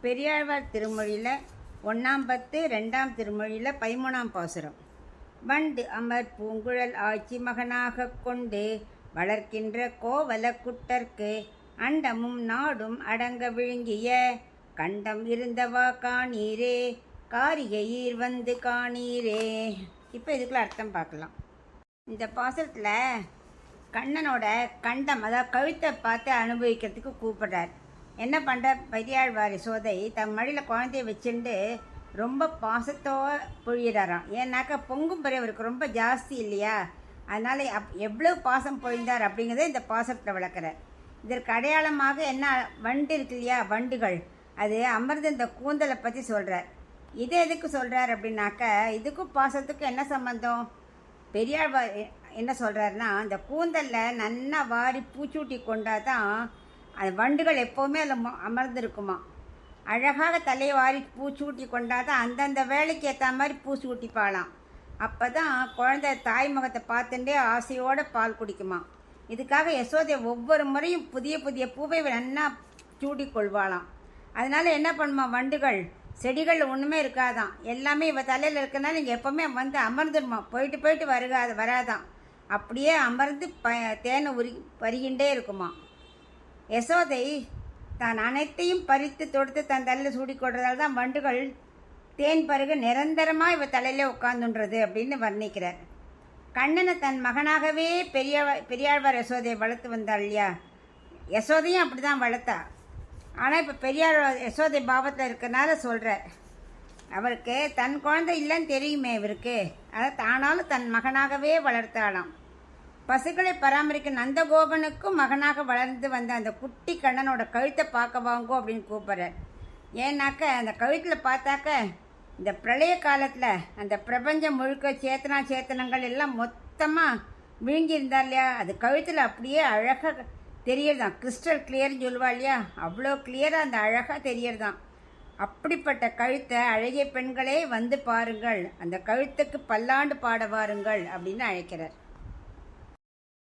பெரியாழ்வார் திருமொழியில் 1ஆம் பத்து 2ஆம் திருமொழியில் 13ஆம் பாசுரம். வண்டு அமர் பூங்குழல் ஆட்சி மகனாக கொண்டு வளர்க்கின்ற கோவலக்குட்டர்க்கு அண்டமும் நாடும் அடங்க விழுங்கிய கண்டம் இருந்தவா காணீரே காரிகையீர் வந்து காணீரே. இப்போ இதுக்குள்ள அர்த்தம் பார்க்கலாம். இந்த பாசுரத்தில் கண்ணனோட கண்டம், அதாவது கழுத்தை பார்த்து அனுபவிக்கிறதுக்கு கூப்பிடுறார். என்ன பண்ணுற பெரியாழ்வார் யசோதை தன் மடியில் குழந்தைய வச்சுட்டு ரொம்ப பாசத்தோடு பொழியிறாராம். ஏன்னாக்கா பொங்கும் பிறகு அவருக்கு ரொம்ப ஜாஸ்தி இல்லையா, அதனால் எவ்வளோ பாசம் பொழிந்தார் அப்படிங்கிறத இந்த பாசத்தை விளக்குறார். இதற்கு அடையாளமாக என்ன வண்டு இருக்கு இல்லையா, வண்டுகள், அது அமர்ந்து இந்த கூந்தலை பற்றி சொல்கிறார். இது எதுக்கு சொல்கிறார் அப்படின்னாக்கா, இதுக்கும் பாசத்துக்கும் என்ன சம்பந்தம்? பெரியாழ்வார் என்ன சொல்கிறாருன்னா, அந்த கூந்தலில் நல்லா வாரி பூச்சூட்டி கொண்டா தான் அது வண்டுகள் எப்போவுமே அதில் அமர்ந்துருக்குமா. அழகாக தலையை வாரி பூச்சூட்டி கொண்டா தான் அந்தந்த வேலைக்கு ஏற்ற மாதிரி பூச்சூட்டிப்பாலாம். அப்போ தான் குழந்தை தாய் முகத்தை பார்த்துட்டே ஆசையோடு பால் குடிக்குமா. இதுக்காக யசோதை ஒவ்வொரு முறையும் புதிய புதிய பூவை நல்லா சூட்டி கொள்வாளாம். அதனால் என்ன பண்ணுமா, வண்டுகள் செடிகள் ஒன்றுமே இருக்காதான், எல்லாமே இவ தலையில் இருக்கிறனால இங்கே எப்போவுமே வந்து அமர்ந்துடுமா, போயிட்டு போயிட்டு வராதான், அப்படியே அமர்ந்து தேனை வருகின்றே இருக்குமா. யசோதை தான் அனைத்தையும் பறித்து தொடுத்து தன் தலையில் சூடி கொள்றதால தான் வண்டுகள் தேன் பருக நிரந்தரமாக இவ தலையிலே உட்காந்துன்றது அப்படின்னு வர்ணிக்கிறார். கண்ணனை தன் மகனாகவே பெரியாழ்வார் யசோதையை வளர்த்து வந்தாள் இல்லையா, யசோதையும் அப்படி தான் வளர்த்தா. ஆனால் இப்போ பெரியாழ்வார் யசோதை பாவத்தில் இருக்கிறனால சொல்கிறார், அவருக்கு தன் குழந்தை இல்லைன்னு தெரியுமே இவருக்கு, அதை தானாலும் தன் மகனாகவே வளர்த்தாளாம். பசுக்களை பராமரிக்க நந்தகோபனுக்கும் மகனாக வளர்ந்து வந்த அந்த குட்டி கண்ணனோட கழுத்தை பார்க்க வாங்கோ அப்படின்னு கூப்பிட்றார். ஏன்னாக்க அந்த கழுத்தில் பார்த்தாக்க இந்த பிரளய காலத்தில் அந்த பிரபஞ்சம் முழுக்க சேத்தனங்கள் எல்லாம் மொத்தமாக விழுங்கியிருந்தா இல்லையா, அது கழுத்தில் அப்படியே அழகாக தெரியறதான், கிறிஸ்டல் கிளியர்னு சொல்லுவா இல்லையா, அவ்வளோ கிளியராக அந்த அழகாக தெரியறதான். அப்படிப்பட்ட கழுத்தை அழகிய பெண்களே வந்து பாருங்கள், அந்த கழுத்துக்கு பல்லாண்டு பாட வாருங்கள் அப்படின்னு அழைக்கிறார்.